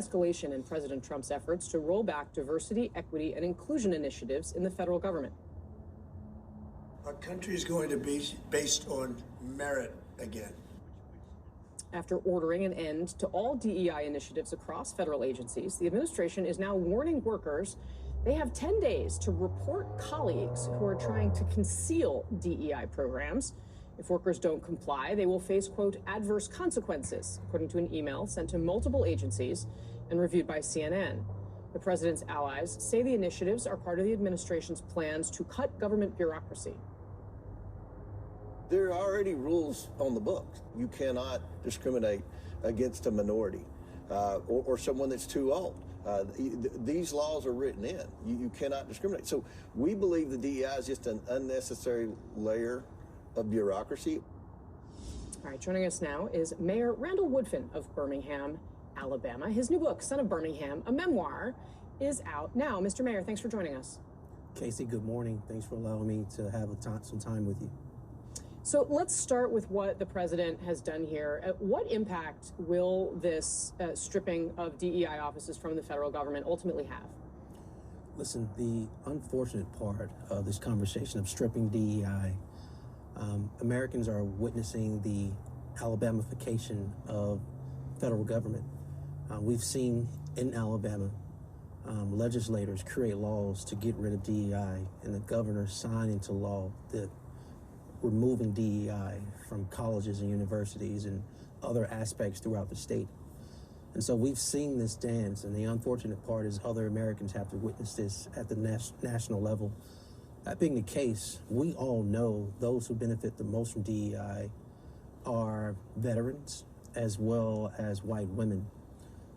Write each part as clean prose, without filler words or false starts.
Escalation in President Trump's efforts to roll back diversity, equity, and inclusion initiatives in the federal government. Our country is going to be based on merit again. After ordering an end to all DEI initiatives across federal agencies, the administration is now warning workers they have 10 days to report colleagues who are trying to conceal DEI programs. If workers don't comply, they will face, quote, adverse consequences, according to an email sent to multiple agencies and reviewed by CNN. The president's allies say the initiatives are part of the administration's plans to cut government bureaucracy. There are already rules on the books. You cannot discriminate against a minority or someone that's too old. These laws are written in. You cannot discriminate. So we believe the DEI is just an unnecessary layer of bureaucracy. All right, joining us now is Mayor Randall Woodfin of Birmingham, Alabama. His new book, Son of Birmingham, a memoir, is out now. Mr. Mayor, thanks for joining us. Casey, good morning. Thanks for allowing me to have some time with you. So let's start with what the president has done here. What impact will this stripping of DEI offices from the federal government ultimately have? Listen, the unfortunate part of this conversation of stripping DEI, Americans are witnessing the Alabamification of federal government. We've seen in Alabama legislators create laws to get rid of DEI, and the governor sign into law that removing DEI from colleges and universities and other aspects throughout the state. And so we've seen this dance, and the unfortunate part is other Americans have to witness this at the national level. That being the case, we all know those who benefit the most from DEI are veterans as well as white women.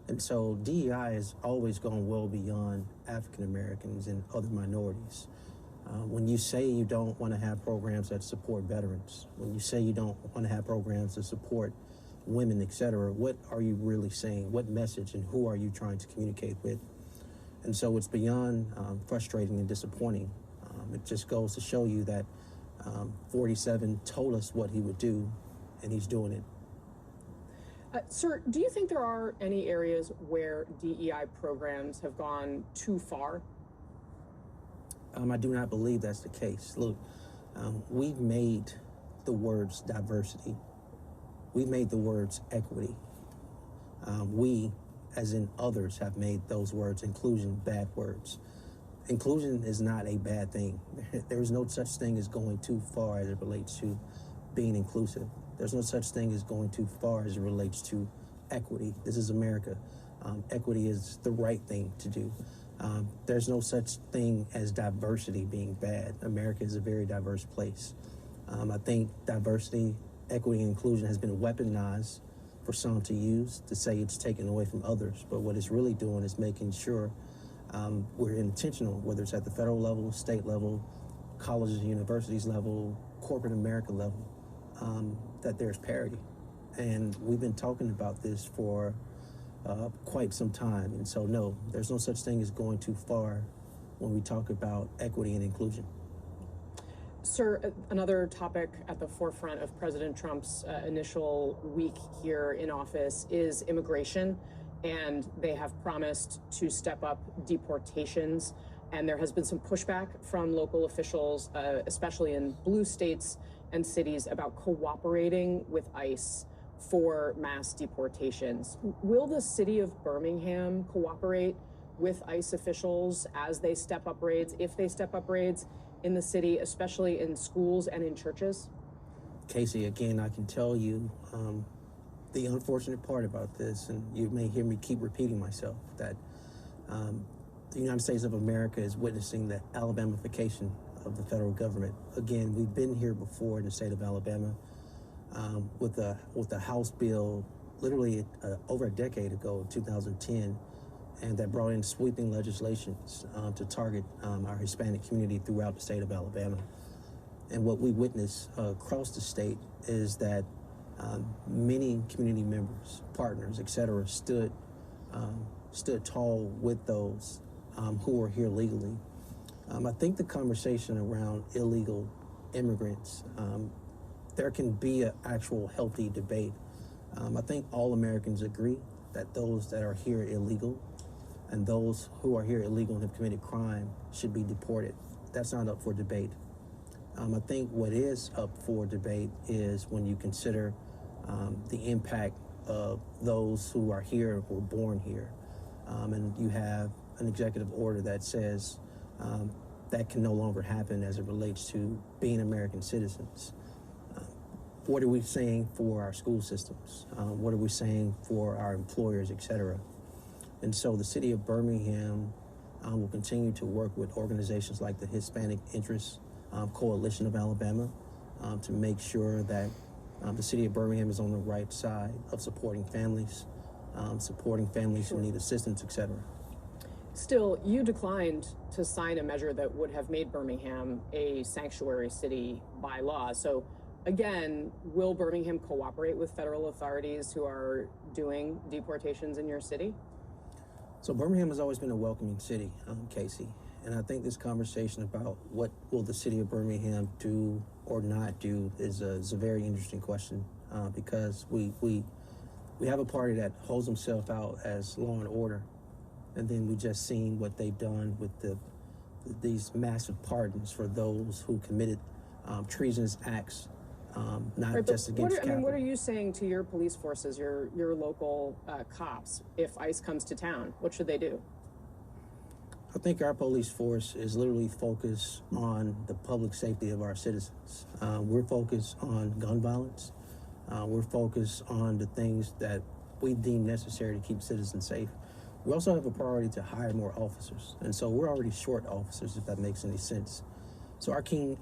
And so DEI has always gone well beyond African Americans and other minorities. When you say you don't want to have programs that support veterans, when you say you don't want to have programs that support women, et cetera, what are you really saying? What message and who are you trying to communicate with? And so it's beyond frustrating and disappointing. It just goes to show you that 47 told us what he would do, and he's doing it. Sir, do you think there are any areas where DEI programs have gone too far? I do not believe that's the case. Look, we've made the words diversity. We've made the words equity. We, as in others, have made those words inclusion bad words. Inclusion is not a bad thing. There is no such thing as going too far as it relates to being inclusive. There's no such thing as going too far as it relates to equity. This is America. Equity is the right thing to do. There's no such thing as diversity being bad. America is a very diverse place. I think diversity, equity, and inclusion has been weaponized for some to use to say it's taken away from others. But what it's really doing is making sure we're intentional, whether it's at the federal level, state level, colleges and universities level, corporate America level, that there's parity. And we've been talking about this for quite some time. And so, no, there's no such thing as going too far when we talk about equity and inclusion. Sir, another topic at the forefront of President Trump's initial week here in office is immigration. And they have promised to step up deportations. And there has been some pushback from local officials, especially in blue states and cities, about cooperating with ICE for mass deportations. Will the city of Birmingham cooperate with ICE officials as they step up raids, if they step up raids in the city, especially in schools and in churches? Casey, again, I can tell you the unfortunate part about this, and you may hear me keep repeating myself, that the United States of America is witnessing the Alabamification of the federal government. Again, we've been here before in the state of Alabama with the House bill literally over a decade ago, 2010, and that brought in sweeping legislations to target our Hispanic community throughout the state of Alabama. And what we witness across the state is that many community members, partners, et cetera, stood tall with those who were here legally. I think the conversation around illegal immigrants, there can be an actual healthy debate. I think all Americans agree that those that are here illegal and those who are here illegal and have committed crime should be deported. That's not up for debate. I think what is up for debate is when you consider the impact of those who are here, who were born here. And you have an executive order that says that can no longer happen as it relates to being American citizens. What are we saying for our school systems? What are we saying for our employers, et cetera? And so the city of Birmingham will continue to work with organizations like the Hispanic Interest Coalition of Alabama to make sure that the city of Birmingham is on the right side of supporting families who need assistance, et cetera. Still, you declined to sign a measure that would have made Birmingham a sanctuary city by law. So again, will Birmingham cooperate with federal authorities who are doing deportations in your city? So Birmingham has always been a welcoming city, Casey. And I think this conversation about what will the city of Birmingham do or not do is a very interesting question because we have a party that holds themselves out as law and order, and then we just seen what they've done with these massive pardons for those who committed treasonous acts, not right, just against Capitol. What are you saying to your police forces, your local cops, if ICE comes to town? What should they do? I think our police force is literally focused on the public safety of our citizens. We're focused on gun violence. We're focused on the things that we deem necessary to keep citizens safe. We also have a priority to hire more officers. And so we're already short officers, if that makes any sense. So our keen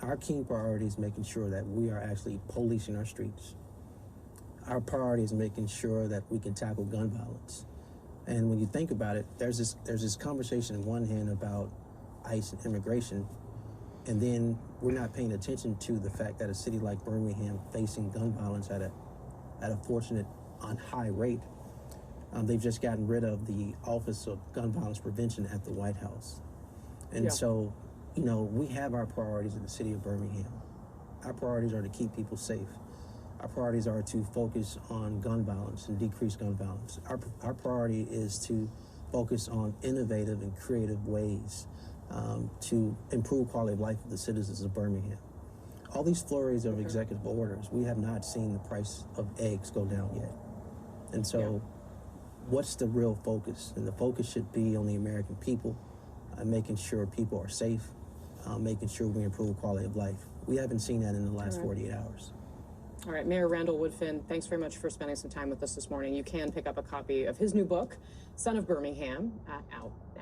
priority is making sure that we are actually policing our streets. Our priority is making sure that we can tackle gun violence. And when you think about it, there's this conversation on one hand about ICE and immigration, and then we're not paying attention to the fact that a city like Birmingham facing gun violence at a fortunate on high rate. They've just gotten rid of the Office of Gun Violence Prevention at the White House. And so, you know, we have our priorities in the city of Birmingham. Our priorities are to keep people safe. Our priorities are to focus on gun violence and decrease gun violence. Our priority is to focus on innovative and creative ways to improve quality of life of the citizens of Birmingham. All these flurries of executive orders, we have not seen the price of eggs go down yet. And so what's the real focus? And the focus should be on the American people, making sure people are safe, making sure we improve quality of life. We haven't seen that in the last 48 hours. All right, Mayor Randall Woodfin, thanks very much for spending some time with us this morning. You can pick up a copy of his new book, Son of Birmingham, out now.